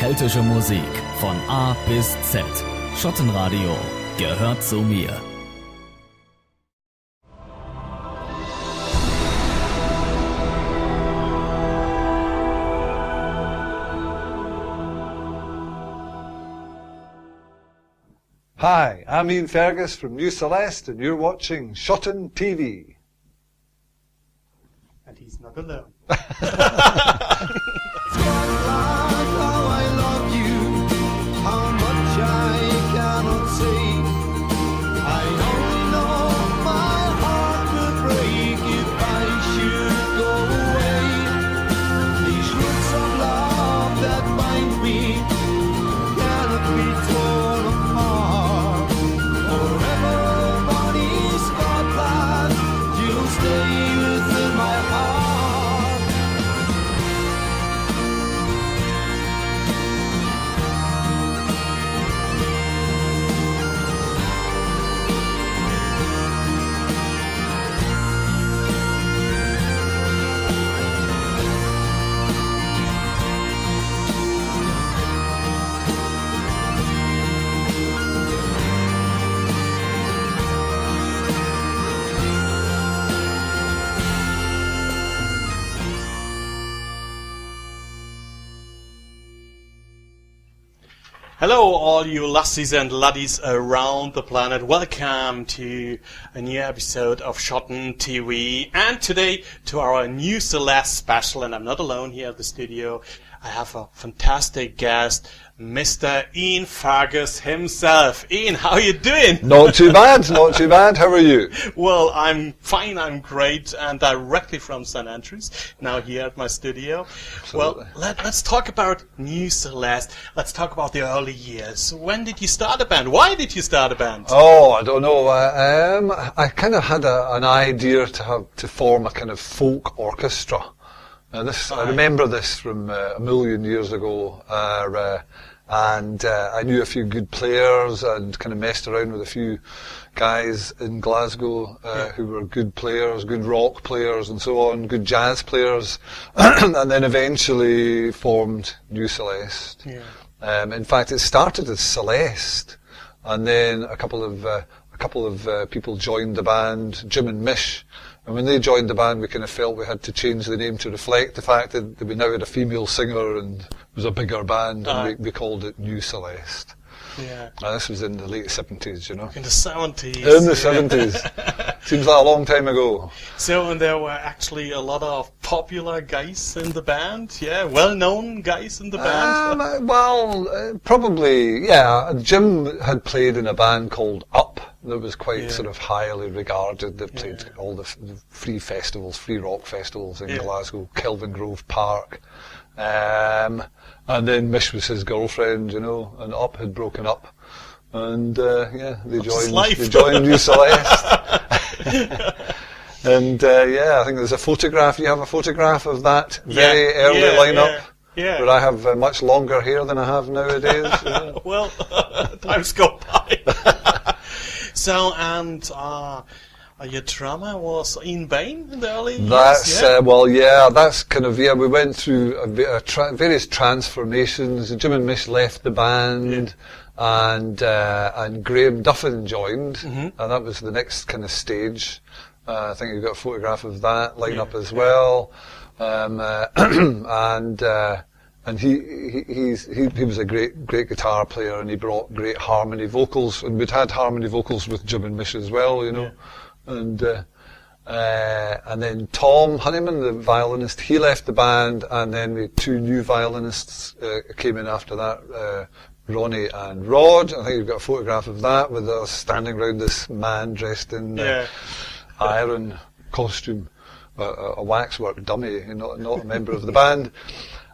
keltische Musik von A bis Z. Schottenradio gehört zu mir. Hi, I'm Iain Fergus from New Celeste and you're watching SCHOTTENTV. And he's not alone. Hello all you lassies and laddies around the planet. Welcome to a new episode of SCHOTTENTV and today to our new Celeste special, and I'm not alone here at the studio. I have a fantastic guest, Mr. Iain Fergus himself. Iain, how are you doing? Not too bad, not too bad. How are you? Well, I'm fine, I'm great, and directly from St. Andrews, now here at my studio. Absolutely. Well, let's talk about New Celeste. Let's talk about the early years. When did you start a band? Why did you start a band? Oh, I don't know. I kind of had an idea to form a kind of folk orchestra. I remember this from a million years ago, and I knew a few good players and kind of messed around with a few guys in Glasgow who were good players, good rock players and so on, good jazz players, and then eventually formed New Celeste. Yeah. In fact, it started as Celeste, and then a couple of people joined the band, Jim and Mish. And when they joined the band, we kind of felt we had to change the name to reflect the fact that we now had a female singer and it was a bigger band, and we called it New Celeste. Yeah. And this was in the late 70s, you know. In the 70s. In the 70s. Seems like a long time ago. So, and there were actually a lot of popular guys in the band, yeah, well-known guys in the band. Probably, yeah. Jim had played in a band called Up. That was quite sort of highly regarded. They played all the free rock festivals in Glasgow, Kelvin Grove Park. And then Mish was his girlfriend, you know, and Up had broken up. And they joined New Celeste. And I think there's a photograph. You have a photograph of that very early lineup. Yeah. Where I have much longer hair than I have nowadays. Well, times go by. So, and your drummer was Ian Bain in the early years? That's kind of, we went through various transformations. Jim and Mish left the band, and Graham Duffin joined, and that was the next kind of stage. I think you've got a photograph of that lineup as well. And he was a great guitar player, and he brought great harmony vocals, and we'd had harmony vocals with Jim and Mish as well, you know. Yeah. And then Tom Honeyman, the violinist, he left the band, and then we had two new violinists came in after that, Ronnie and Rod. I think you've got a photograph of that with us standing around this man dressed in iron costume, a waxwork dummy, not a member of the band.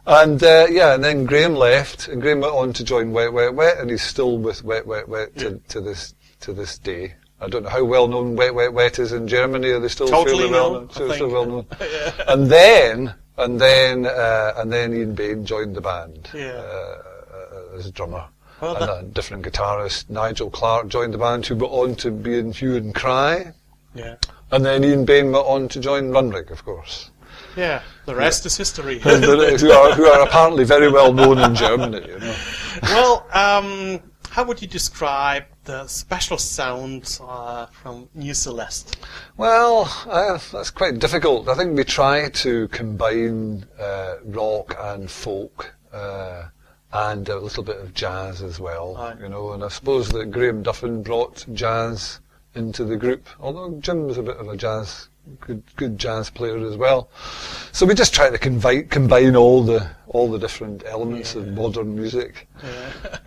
And and then Graham left, and Graham went on to join Wet Wet Wet, and he's still with Wet Wet Wet to this day. I don't know how well known Wet Wet Wet is in Germany. Are they still fairly well known? Still well known. And then Ian Bain joined the band as a drummer. And a different guitarist, Nigel Clark, joined the band, who went on to be in Hue and Cry. Yeah. And then Ian Bain went on to join Runrig, of course. Yeah, the rest is history. who are apparently very well known in Germany. You know. Well, how would you describe the special sound from New Celeste? Well, that's quite difficult. I think we try to combine rock and folk and a little bit of jazz as well. Aye. You know, and I suppose that Graham Duffin brought jazz into the group, although Jim was a bit of a good jazz player as well. So we just try to combine all the different elements of modern music,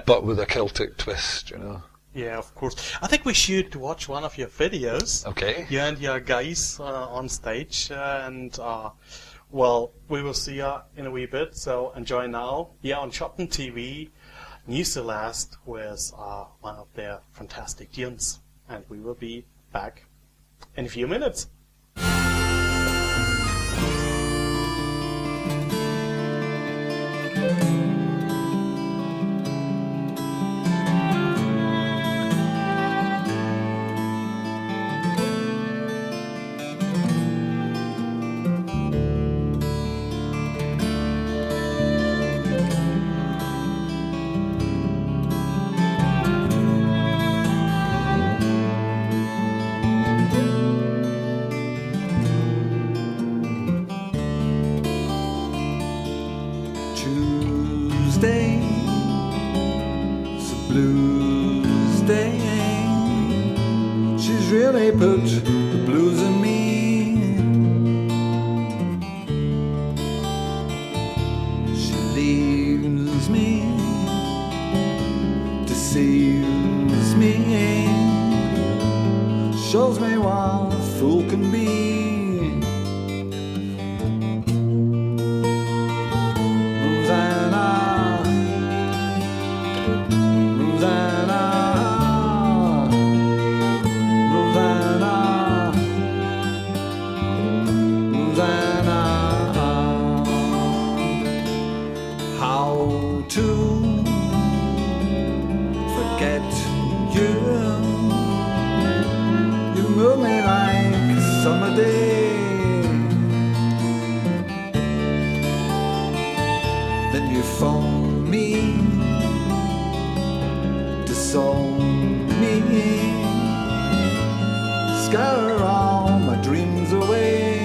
but with a Celtic twist, you know. Yeah, of course. I think we should watch one of your videos. Okay. You and your guys on stage, and well, we will see you in a wee bit. So enjoy now. Yeah, on Schotten TV, New Celeste with one of their fantastic tunes, and we will be back in a few minutes. Tuesday, it's a blues day. She's really put the blues in me. She leaves me, deceives me, shows me what a fool can be. Then you phone me, disown me, scare all my dreams away.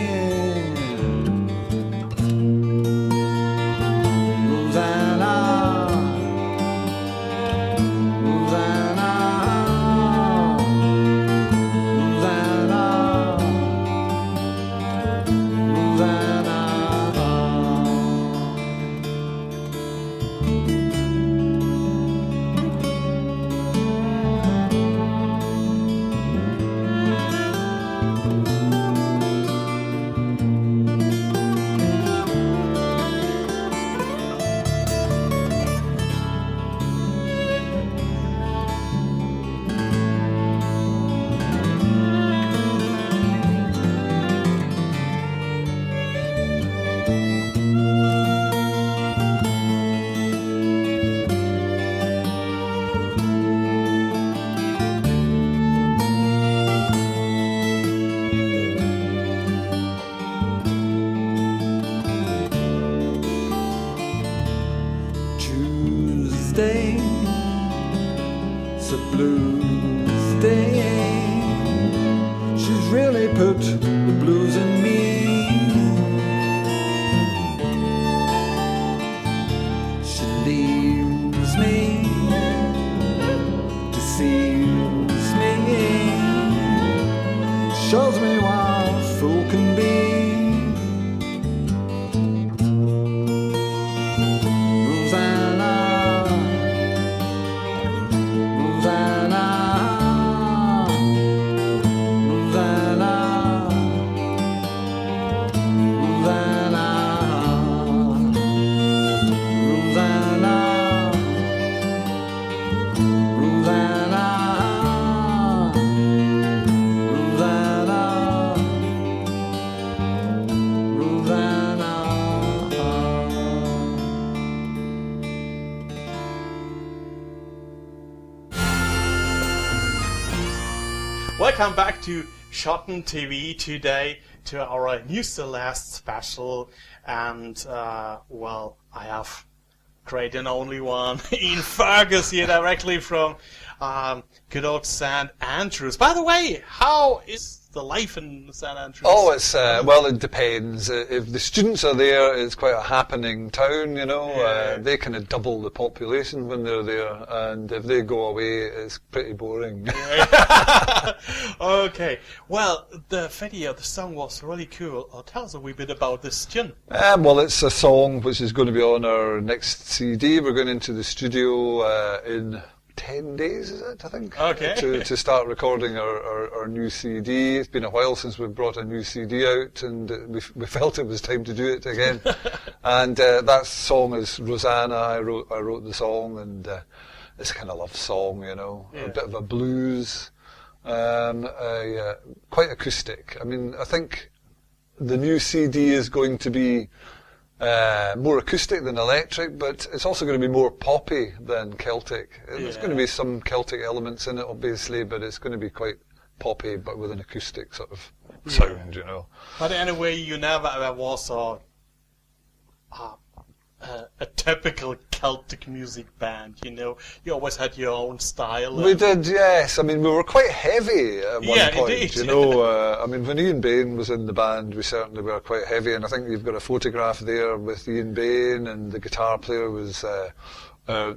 Tuesday, it's a blues day. She's really put the blues in me. She leaves me, deceives me, shows me what a fool can be. Welcome back to SCHOTTENTV today to our new Celeste special, and well, I have great and only one, Iain Fergus here directly from good old St. Andrews. By the way, how is the life in St. Andrews? Oh, it's well, it depends. If the students are there, it's quite a happening town, you know. Yeah. They kind of double the population when they're there, and if they go away, it's pretty boring. Okay, well, the video, the song was really cool. Tell us a wee bit about this tune. Well, it's a song which is going to be on our next CD. We're going into the studio in 10 days, is it, I think? Okay. To start recording our new CD. It's been a while since we've brought a new CD out, and we felt it was time to do it again. And that song is Rosanna. I wrote the song, and it's a kind of love song, you know, Yeah. a bit of a blues, quite acoustic. I mean, I think the new CD is going to be more acoustic than electric, but it's also going to be more poppy than Celtic. There's going to be some Celtic elements in it, obviously, but it's going to be quite poppy, but with an acoustic sort of sound, you know. But anyway, you never ever was a typical Celtic music band, you know. You always had your own style. We did, yes. I mean, we were quite heavy at one point, indeed. you know. I mean, when Ian Bain was in the band, we certainly were quite heavy, and I think you've got a photograph there with Ian Bain, and the guitar player was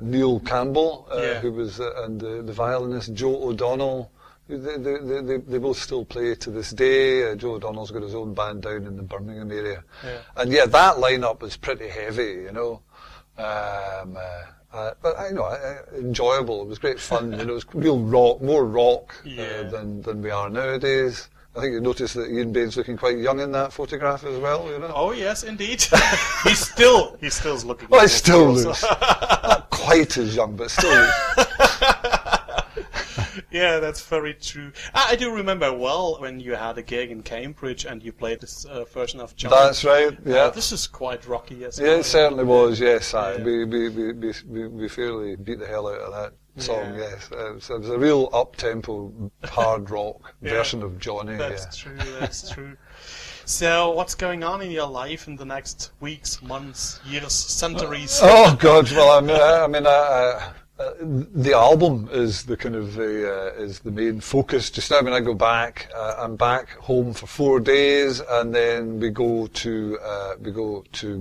Neil Campbell, who was, and the violinist Joe O'Donnell. They both still play to this day. Joe O'Donnell's got his own band down in the Birmingham area. Yeah. And yeah, that lineup was pretty heavy, you know. But I know, enjoyable. It was great fun. You know, it was real rock, more rock than we are nowadays. I think you noticed that Ian Bain's looking quite young in that photograph as well. You know. Oh yes, indeed. He's still looking. Well, he still looks not quite as young, but still. Yeah, that's very true. I do remember well when you had a gig in Cambridge and you played this version of John. That's right. Yeah. This is quite rocky as well. Yeah, it certainly was. Yes, Yeah. we fairly beat the hell out of that song. Yes, it was a real up-tempo hard rock version of Johnny. That's true. That's true. So, what's going on in your life in the next weeks, months, years, centuries? Oh God! Well, I mean, the album is the kind of is the main focus just now. I mean, I go back. I'm back home for 4 days, and then we go to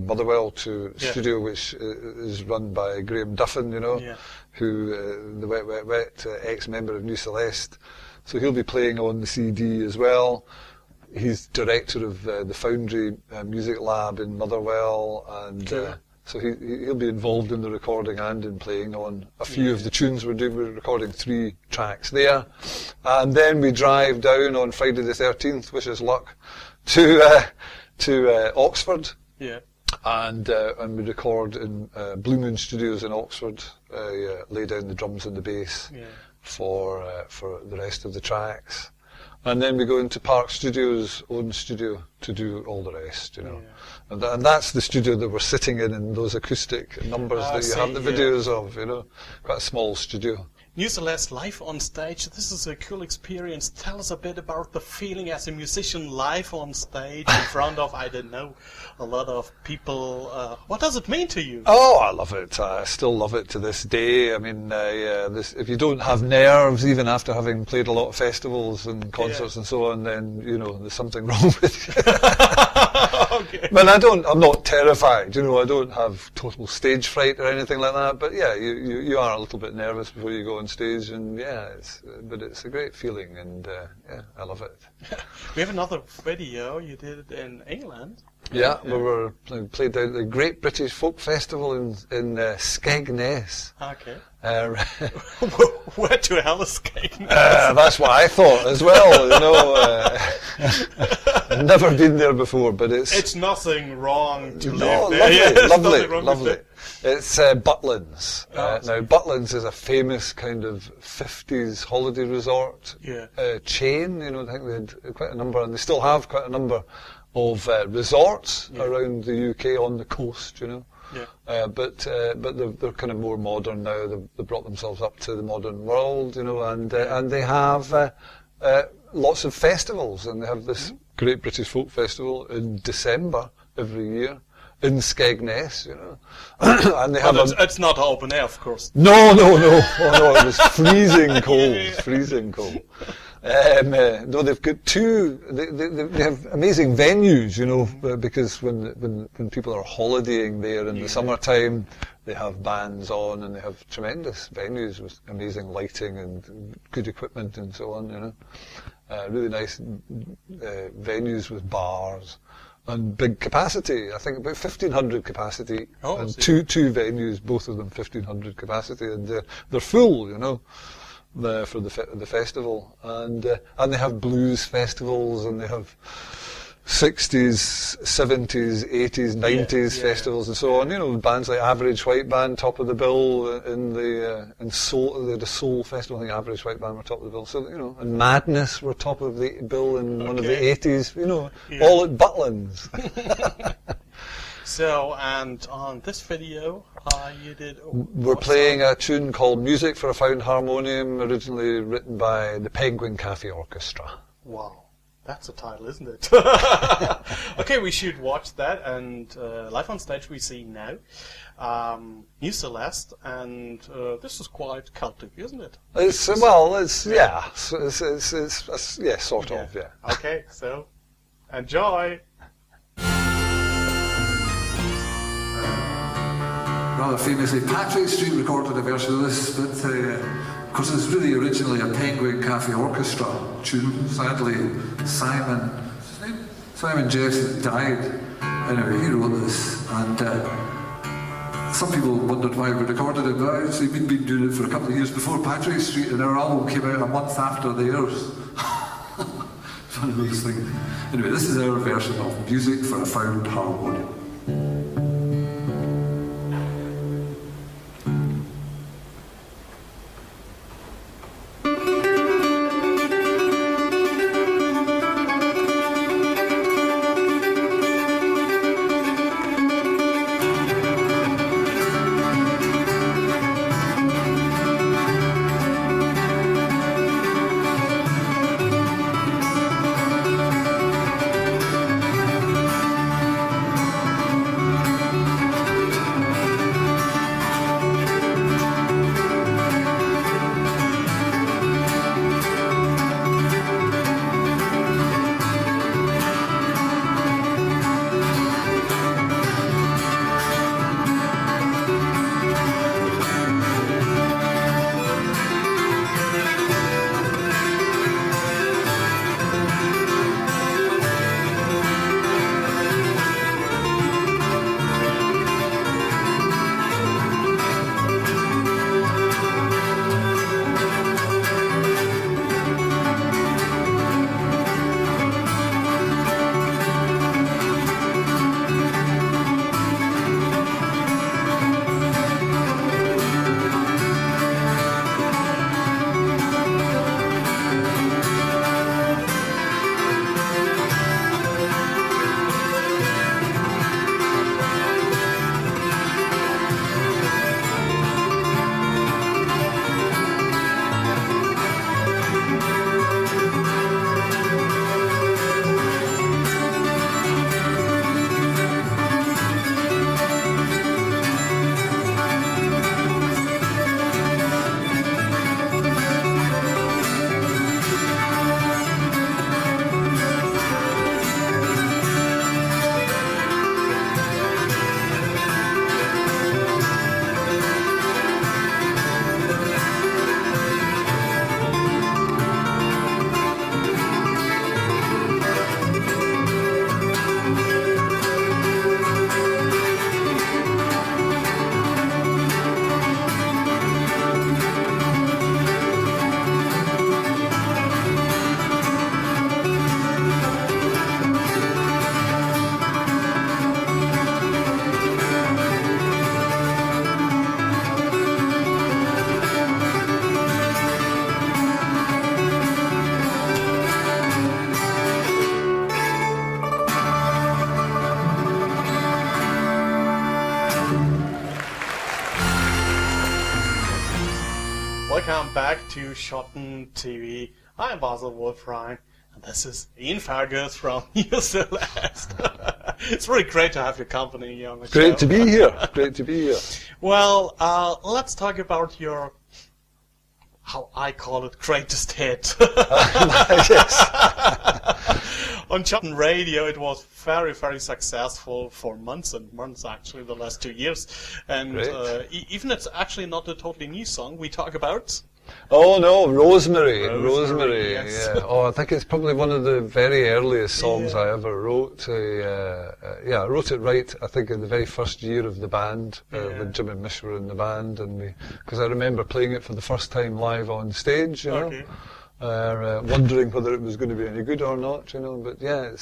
Motherwell to studio, which is run by Graham Duffin, you know, who the Wet Wet Wet ex-member of New Celeste. So he'll be playing on the CD as well. He's director of the Foundry Music Lab in Motherwell, and. So he'll be involved in the recording and in playing on a few of the tunes we're doing. We're recording 3 tracks there. And then we drive down on Friday the 13th, wish us luck, to Oxford. Yeah. And we record in Blue Moon Studios in Oxford, lay down the drums and the bass for the rest of the tracks. And then we go into Park Studios' own studio to do all the rest, you know. And that's the studio that we're sitting in those acoustic numbers that you have the videos of, you know. Quite a small studio. New Celeste live on stage. This is a cool experience. Tell us a bit about the feeling as a musician live on stage in front of, I don't know, a lot of people. What does it mean to you? Oh, I love it. I still love it to this day. I mean, if you don't have nerves, even after having played a lot of festivals and concerts and so on, then, you know, there's something wrong with you. Okay. But I'm not terrified, you know, I don't have total stage fright or anything like that, but yeah, you are a little bit nervous before you go on stage, and but it's a great feeling, and I love it. We have another video you did in England. Yeah, we played out at the Great British Folk Festival in Skegness. Okay. Where to hell is Skegness? That's what I thought as well, you know. I've never been there before, but it's nothing wrong to no, live there. Lovely. It's Butlins. Now, Butlins is a famous kind of 50s holiday resort chain. You know, I think they had quite a number, and they still have quite a number of resorts around the UK on the coast, you know. But they're kind of more modern now. They've brought themselves up to the modern world, you know, and they have lots of festivals, and they have this Great British Folk Festival in December every year in Skegness, you know. And they have it's not open air, of course. No. Oh no, it was freezing cold, freezing cold. No, they've got two. They have amazing venues, you know, because when people are holidaying there in the summertime, they have bands on, and they have tremendous venues with amazing lighting and good equipment and so on, you know. Really nice venues with bars and big capacity. I think about 1,500 capacity, and two venues, both of them 1,500 capacity, and they're full, you know. For the festival, and they have blues festivals, and they have 60s, 70s, 80s, 90s festivals, and so on. You know, bands like Average White Band top of the bill in Soul. They had a Soul festival. I think Average White Band were top of the bill. So you know, and Madness were top of the bill in one of the 80s. You know, all at Butlins. So, and on this video, you did... We're playing a tune called Music for a Found Harmonium, originally written by the Penguin Cafe Orchestra. Wow, that's a title, isn't it? Okay, we should watch that, and live on stage we see now New Celeste, and this is quite cultic, isn't it? It's sort of. Okay, so enjoy. Rather famously, Patrick Street recorded a version of this, but because it's really originally a Penguin Cafe Orchestra tune. Sadly, Simon Jeffs died. Anyway, he wrote this, and some people wondered why we recorded it, but actually we'd been doing it for a couple of years before Patrick Street, and our album came out a month after theirs. It's one of those things. Anyway, this is our version of Music for a Found Harmonium. Welcome back to SCHOTTENTV I'm Basil Wolfrhine, and this is Iain Fergus from New Celeste. It's really great to have your company on the show. Great to be here. Great to be here. Well, let's talk about your, how I call it, greatest hit. Yes. On Shotton Radio, it was very, very successful for months and months, actually, the last 2 years. And even it's actually not a totally new song we talk about. Oh no, Rosemary. Yes. Yeah. Oh, I think it's probably one of the very earliest songs I ever wrote. I wrote it right, I think, in the very first year of the band, when Jim and Mish were in the band, and because I remember playing it for the first time live on stage, you know. Wondering whether it was going to be any good or not, you know. But yeah, it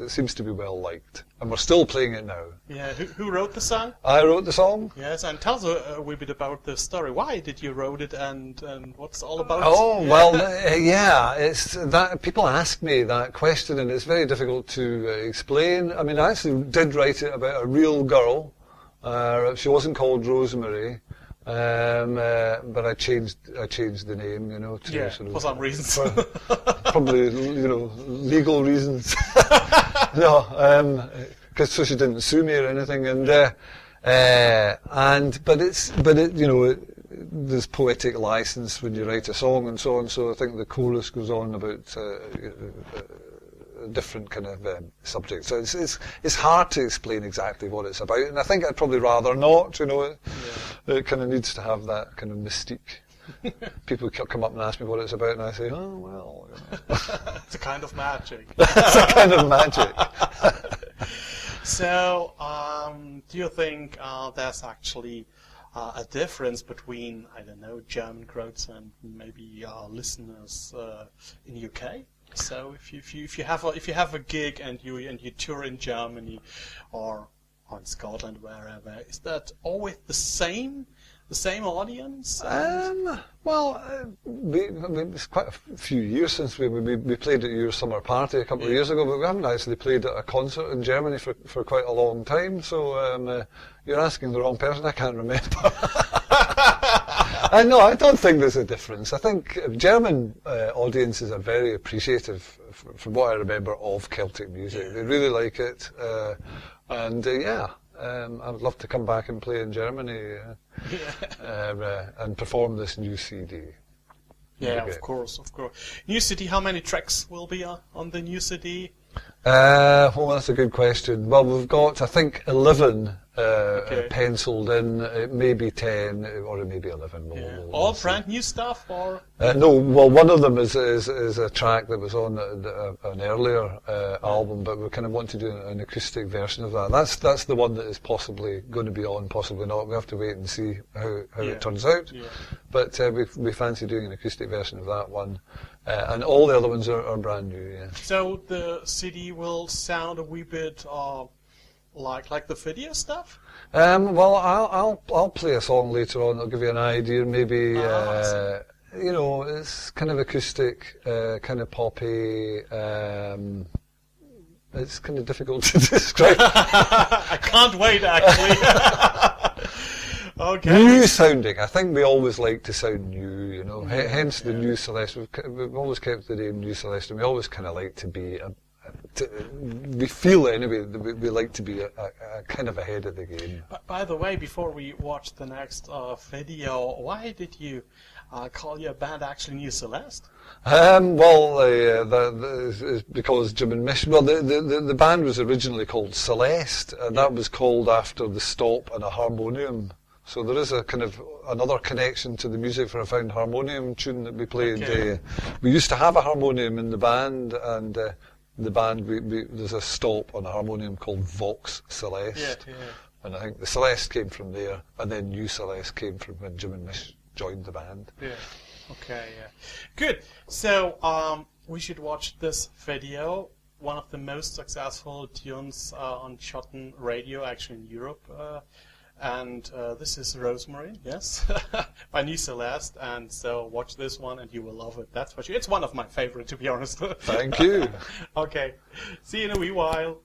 seems to be well liked, and we're still playing it now. Yeah, who wrote the song? I wrote the song. Yes, and tell us a wee bit about the story. Why did you wrote it, and what's it all about? Oh well, it's that people ask me that question, and it's very difficult to explain. I mean, I actually did write it about a real girl. She wasn't called Rosemary. But I changed the name, you know, to sort of, for some reasons. Probably, you know, legal reasons. No, because so she didn't sue me or anything, there's poetic license when you write a song and so on. So I think the chorus goes on about a different kind of subject. So it's hard to explain exactly what it's about, and I think I'd probably rather not. You know, it kind of needs to have that kind of mystique. People come up and ask me what it's about, and I say, oh well. You know. It's a kind of magic. It's a kind of magic. So, do you think there's actually a difference between, I don't know, German crowds and maybe listeners in UK? So if you have a gig and you tour in Germany or in Scotland, wherever, is that always the same audience? It's quite a few years since we played at your summer party a couple of years ago, but we haven't actually played at a concert in Germany for quite a long time. So you're asking the wrong person. I can't remember. No, I don't think there's a difference. I think German audiences are very appreciative, from what I remember, of Celtic music. They really like it, I would love to come back and play in Germany and perform this new CD. Yeah, of course. New CD, how many tracks will be on the new CD? Well, that's a good question. Well, we've got, I think, 11 penciled in. It may be 10 or it may be 11. We'll all see. brand new stuff, or? No, well, one of them is a track that was on an earlier album, but we kind of want to do an acoustic version of that. That's the one that is possibly going to be on, possibly not. We have to wait and see how it turns out. Yeah. But we fancy doing an acoustic version of that one. And all the other ones are brand new, yeah. So the CD will sound a wee bit like the video stuff? Well, I'll play a song later on. I'll give you an idea. Maybe you know, it's kind of acoustic, kind of poppy. It's kind of difficult to describe. I can't wait, actually. Okay. New sounding. I think we always like to sound new, you know. Hence the New Celeste. We've always kept the name New Celeste, and we always kind of like to be. We feel anyway that we like to be a kind of ahead of the game. By the way, before we watch the next video, why did you call your band actually New Celeste? It's because Jim and Mish. Well, the band was originally called Celeste, and that was called after the stop and a harmonium. So there is a kind of another connection to the music for a found harmonium tune that we played. Okay. We used to have a harmonium in the band, and the band there's a stop on a harmonium called Vox Celeste, and I think the Celeste came from there, and then New Celeste came from when Jim and Mish joined the band. Yeah. Okay. Yeah. Good. So we should watch this video. One of the most successful tunes on Shotton Radio, actually in Europe. And this is Rosemary, yes, by New Celeste. And so watch this one and you will love it, that's for sure. It's one of my favorite, to be honest. Thank you. Okay, see you in a wee while.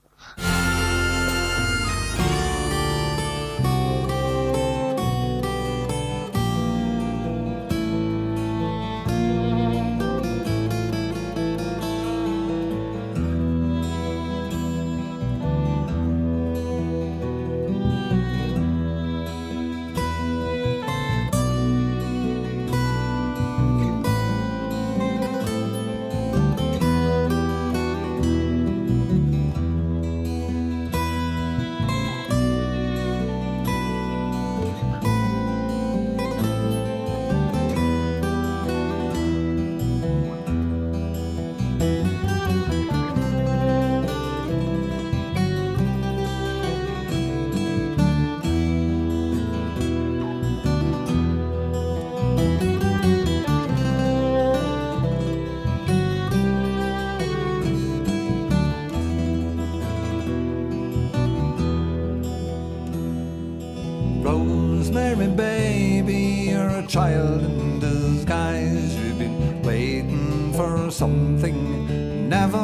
a child in disguise. You've been waiting for something, never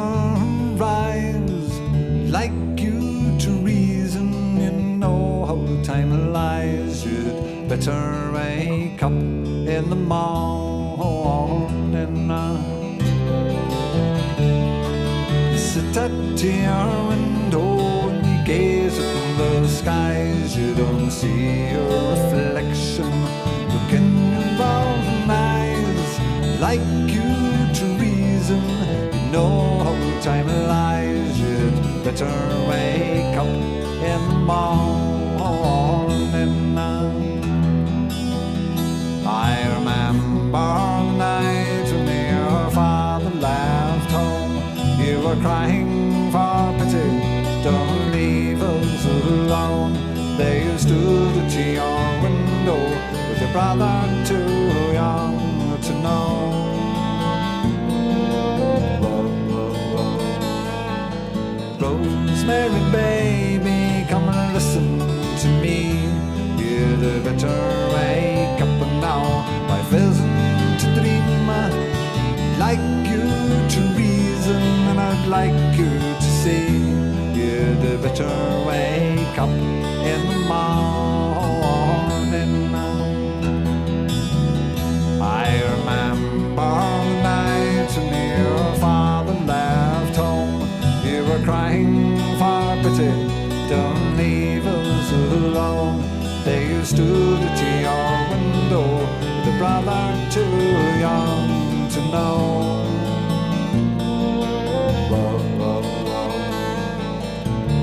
rise. Like you to reason, you know how time lies. You'd better wake up in the morning. Sit at your window and you gaze at the skies. You don't see your reflection. Look in your own eyes. Like you to reason, you know how time lies. You'd better wake up in the morning. I remember the night when your father left home. You were crying for pity, don't leave us alone. There you stood at your window with your brother too young to know. Rosemary baby, come and listen to me. You'd better wake up now. Life isn't a dream. Like you to reason, and I'd like you to see. You'd better wake up in the morning. I remember the night when your father left home. You were crying for pity, don't leave us alone. There you stood at your window with a brother too young to know.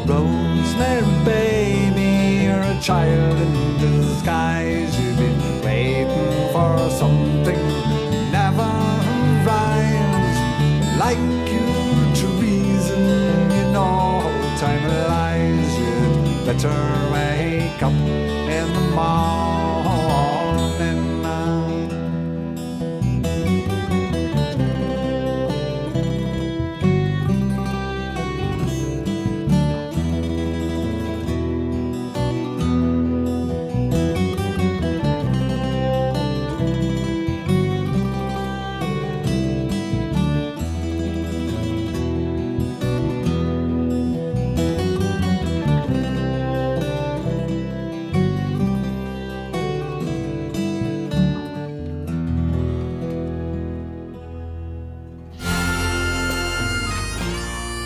Rosemary baby, you're a child in disguise. You've been waiting for something, never rise. Like you to reason, you know how time lies. You'd better wake up in the morning.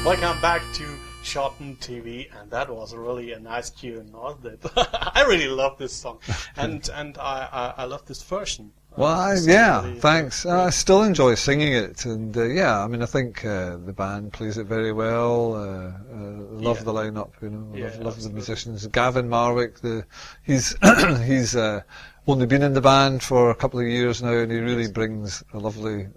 Welcome back to Schotten TV, and that was really a nice tune, wasn't it? I really love this song, and I love this version. Well, Really thanks. I still enjoy singing it, and I mean, I think the band plays it very well. Love the lineup, you know. Love the musicians. Gavin Marwick, he's he's only been in the band for a couple of years now, and he really brings a lovely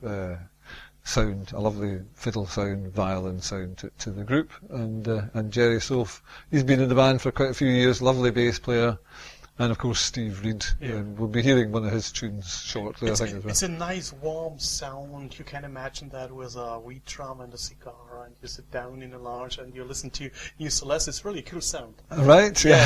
sound, a lovely fiddle sound, violin sound to the group. And Jerry Soph, he's been in the band for quite a few years. Lovely bass player. And of course Steve Reed, we'll be hearing one of his tunes shortly, I think, as well. It's a nice warm sound. You can imagine that with a wheat drum and a cigar, and you sit down in a lounge and you listen to New Celeste. It's really a cool sound. Right, yeah.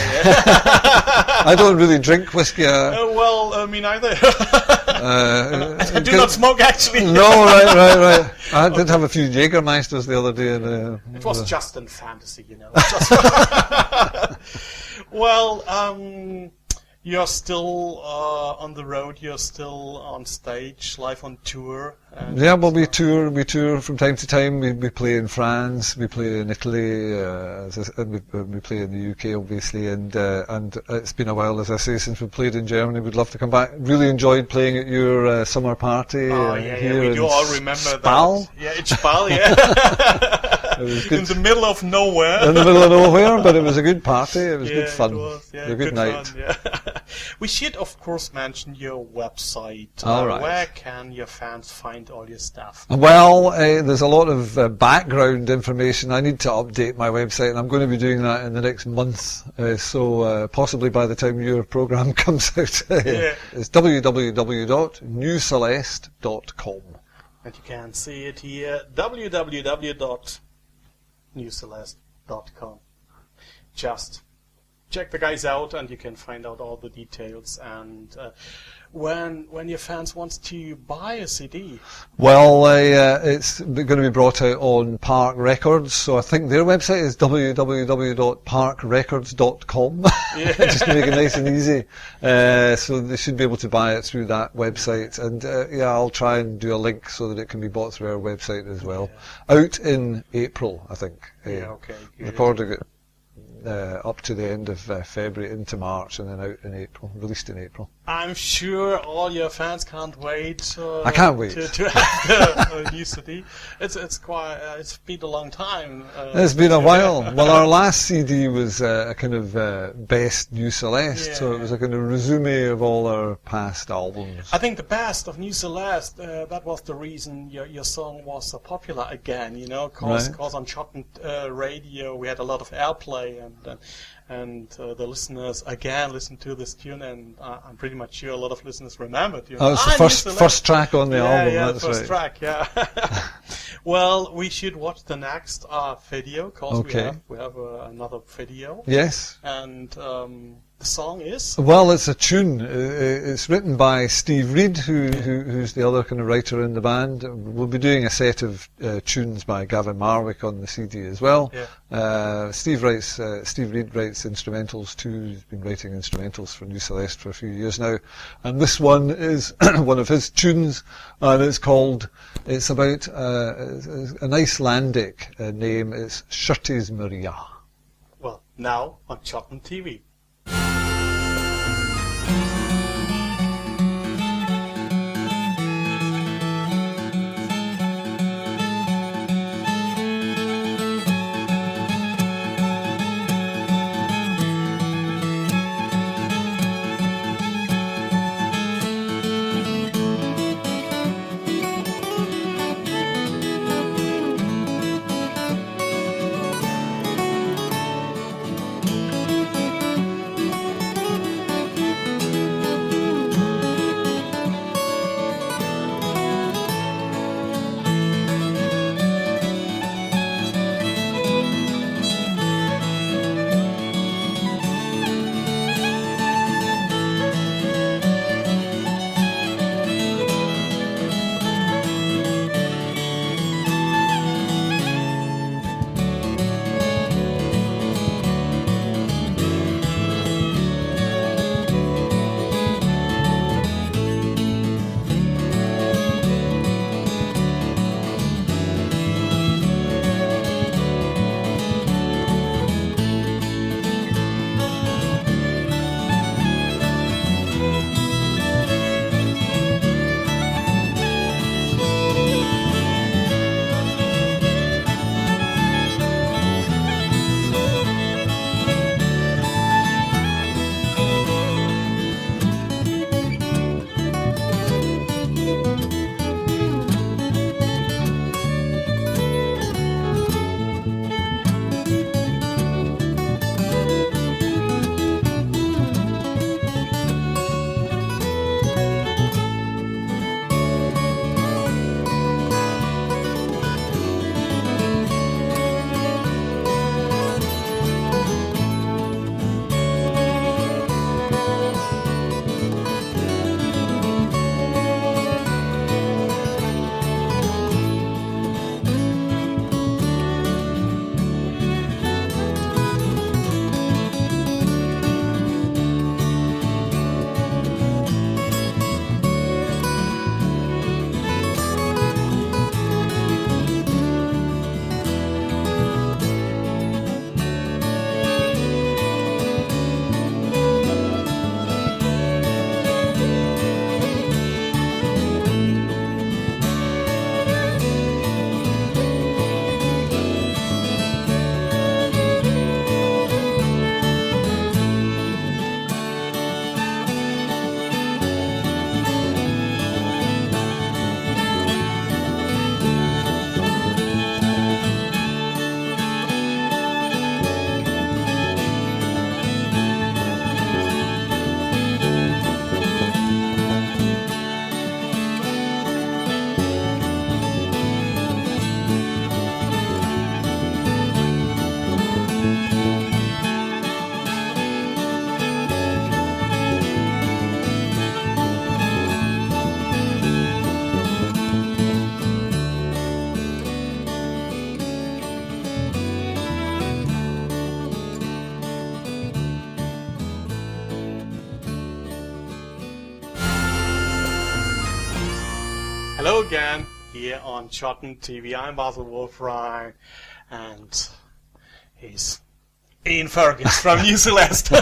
I don't really drink whiskey. Well, me neither. I do not smoke, actually. No, right. I did have a few Jägermeisters the other day. And, it was just in fantasy, you know. Well, you're still on the road. You're still on stage, live on tour. Yeah, well, we tour from time to time. We play in France, we play in Italy, and we play in the UK, obviously. And it's been a while, as I say, since we played in Germany. We'd love to come back. Really enjoyed playing at your summer party here we in do all remember Spal. that. Yeah, it's Spal, yeah. It was good. In the middle of nowhere. In the middle of nowhere, but it was a good party. It was good fun. It was, a good night. Fun, yeah. We should, of course, mention your website. All right. Where can your fans find all your stuff? Well, there's a lot of background information. I need to update my website, and I'm going to be doing that in the next month. So possibly by the time your program comes out, it's www.newceleste.com. And you can see it here, www.newceleste.com. Just check the guys out, and you can find out all the details. And when your fans want to buy a CD, Well, it's going to be brought out on Park Records, so I think their website is www.parkrecords.com, just to make it nice and easy. So they should be able to buy it through that website, and I'll try and do a link so that it can be bought through our website as well. Out in April, I think. okay, good. Recording it up to the end of February into March, and then out in April, released in April. I'm sure all your fans can't wait. I can't wait to have a new CD. It's been a long time. It's been a while. Well, our last CD was a kind of best New Celeste, so it was a kind of resume of all our past albums. I think the best of New Celeste, that was the reason your song was so popular again, because on Schotten radio we had a lot of airplay, and the listeners again listened to this tune, and I'm pretty much sure a lot of listeners remembered. Oh, it's the first track on the album. Yeah, that's first right. track. Yeah. Well, we should watch the next video, because we have another video. Yes. And the song is? Well, it's a tune. It's written by Steve Reed, who's the other kind of writer in the band. We'll be doing a set of tunes by Gavin Marwick on the CD as well. Yeah. Steve Reed writes instrumentals too. He's been writing instrumentals for New Celeste for a few years now, and this one is one of his tunes, and it's about an Icelandic name. It's Shirtis Maria. Well, now on Schotten TV. Hello again, here on SCHOTTENTV. I'm Basil Wolfrhine, and he's Iain Fergus from New Celeste.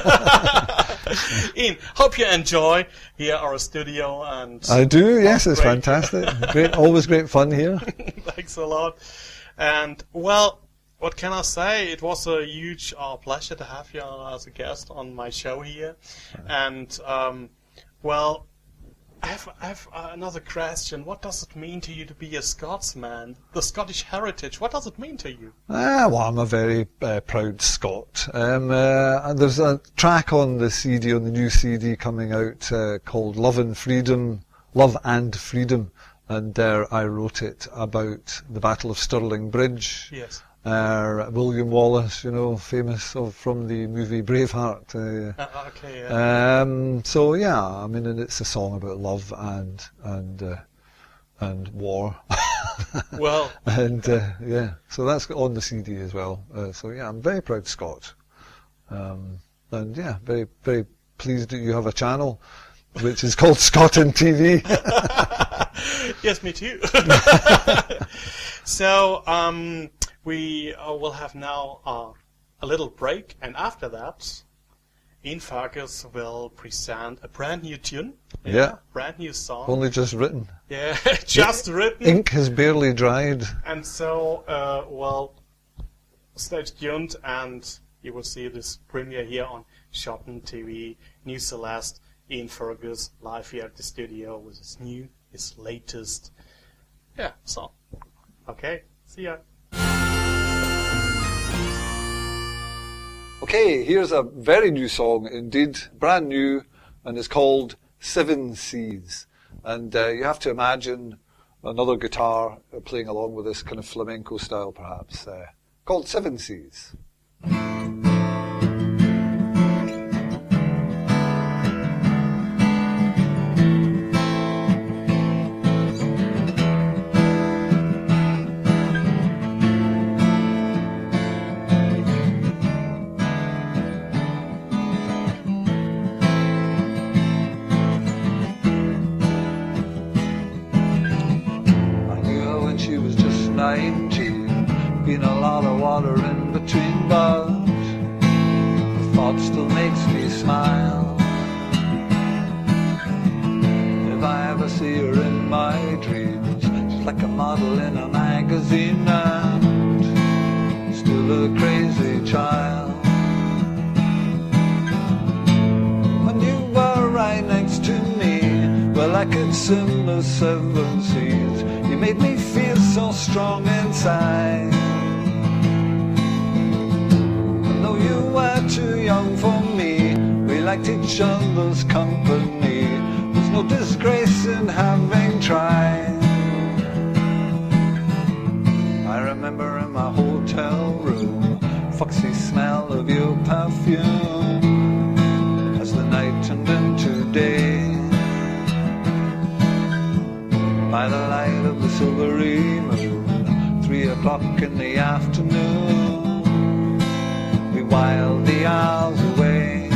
Iain, hope you enjoy here our studio. And I do, yes, it's fantastic. Great, always great fun here. Thanks a lot. And, well, what can I say? It was a huge pleasure to have you as a guest on my show here. And, well, I have another question. What does it mean to you to be a Scotsman? The Scottish heritage, what does it mean to you? Well, I'm a very proud Scot. And there's a track on the CD, on the new CD coming out called Love and Freedom, and there I wrote it about the Battle of Stirling Bridge. Yes. William Wallace, you know, famous from the movie Braveheart. Okay. Yeah. So yeah, I mean, and it's a song about love and war. Well. And yeah, so that's on the CD as well. So yeah, I'm very proud Scot. And yeah, very very pleased that you have a channel which is called SCHOTTENTV. Yes, me too. So we will have now a little break, and after that, Iain Fergus will present a brand new tune. Yeah. Brand new song. Only just written. Yeah, just written. Ink has barely dried. And so, well, stay tuned, and you will see this premiere here on SCHOTTENTV, New Celeste, Iain Fergus, live here at the studio with his latest, song. Okay, see ya. Okay, here's a very new song indeed, brand new, and it's called Seven Seas. And you have to imagine another guitar playing along with this kind of flamenco style perhaps, called Seven Seas. Been a lot of water in between, but the thought still makes me smile. If I ever see her in my dreams, she's like a model in a magazine and still a crazy child. When you were right next to me, well, I could swim the seven seas. You made me feel so strong inside. And though you were too young for me, we liked each other's company. There's no disgrace in having tried. I remember in my hotel room, foxy smell of your perfume as the night turned into day. By the light of the silvery moon, 3 o'clock in the afternoon, we whiled the hours away.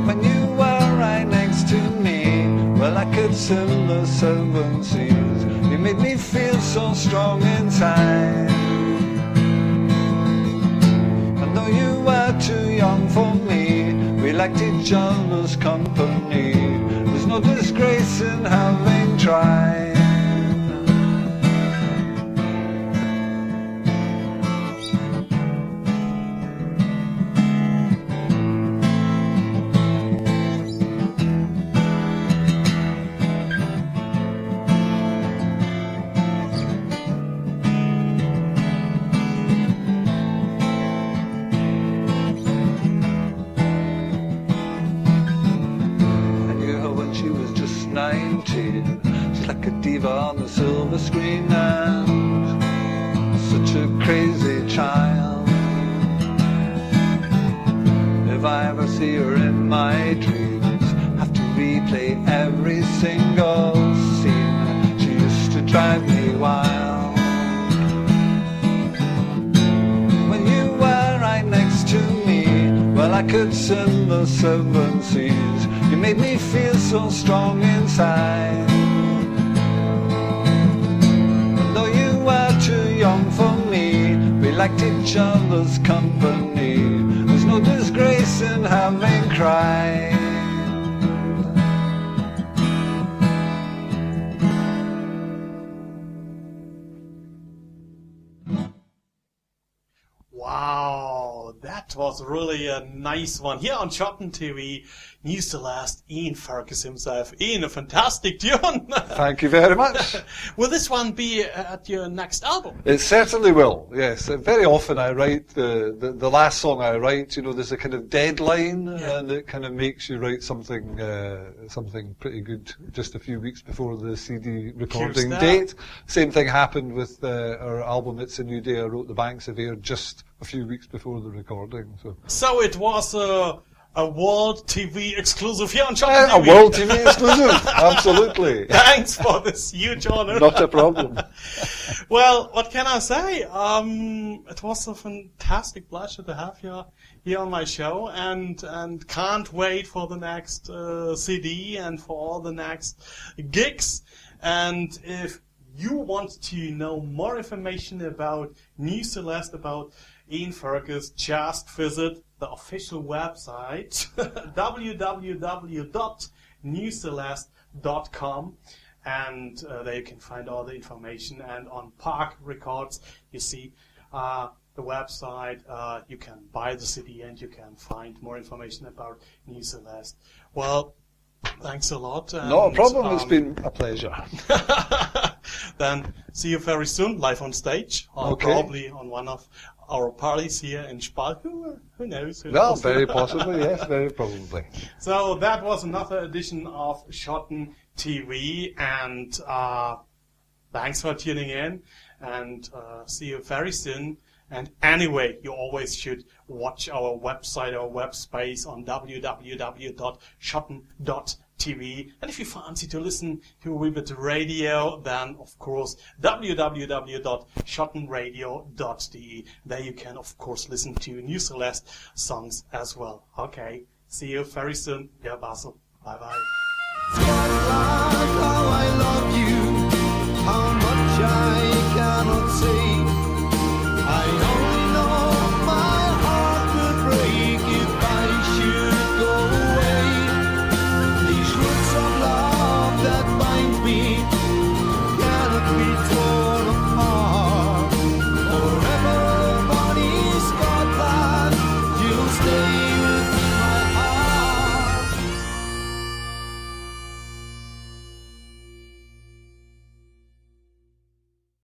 When you were right next to me, well, I could swim the seven seas. You made me feel so strong inside. And though you were too young for me, we liked each other's company. There's no disgrace in having tried. She's like a diva on the silver screen and such a crazy child. If I ever see her in my dreams, have to replay every single scene. She used to drive me wild. When you were right next to me, well, I could swim the seven seas. You made me feel so strong inside. And though you were too young for me, we liked each other's company. There's no disgrace in having cried. Wow, that was really a nice one. Here on Shotten TV, News Celeste, Iain Fergus himself. Iain, a fantastic tune. Thank you very much. Will this one be at your next album? It certainly will, yes. Very often I write the last song I write, you know, there's a kind of deadline, and it kind of makes you write something pretty good just a few weeks before the CD recording date. Same thing happened with our album It's a New Day. I wrote The Banks of Air just a few weeks before the recording. So it was a World TV exclusive here on Shotten TV. A World TV exclusive, absolutely. Thanks for this huge honor. Not a problem. Well, what can I say? It was a fantastic pleasure to have you here on my show, and can't wait for the next CD and for all the next gigs. And if you want to know more information about New Celeste, about Iain Fergus, just visit the official website www.newceleste.com, and there you can find all the information. And on Park Records, you see the website. You can buy the CD and you can find more information about New Celeste. Well, thanks a lot. And, not a problem. It's been a pleasure. Then see you very soon, live on stage, or probably on one of our parties here in Spal. Who knows? Well, very possibly, yes, very probably. So that was another edition of Shotten TV, and thanks for tuning in, and see you very soon. And anyway, you always should watch our website, our web space on www.schotten.tv. And if you fancy to listen to a wee bit radio, then of course www.schottenradio.de. There you can of course listen to New Celeste songs as well. Okay, see you very soon. Yeah, Basil. Bye bye. How I love you, how much I cannot say.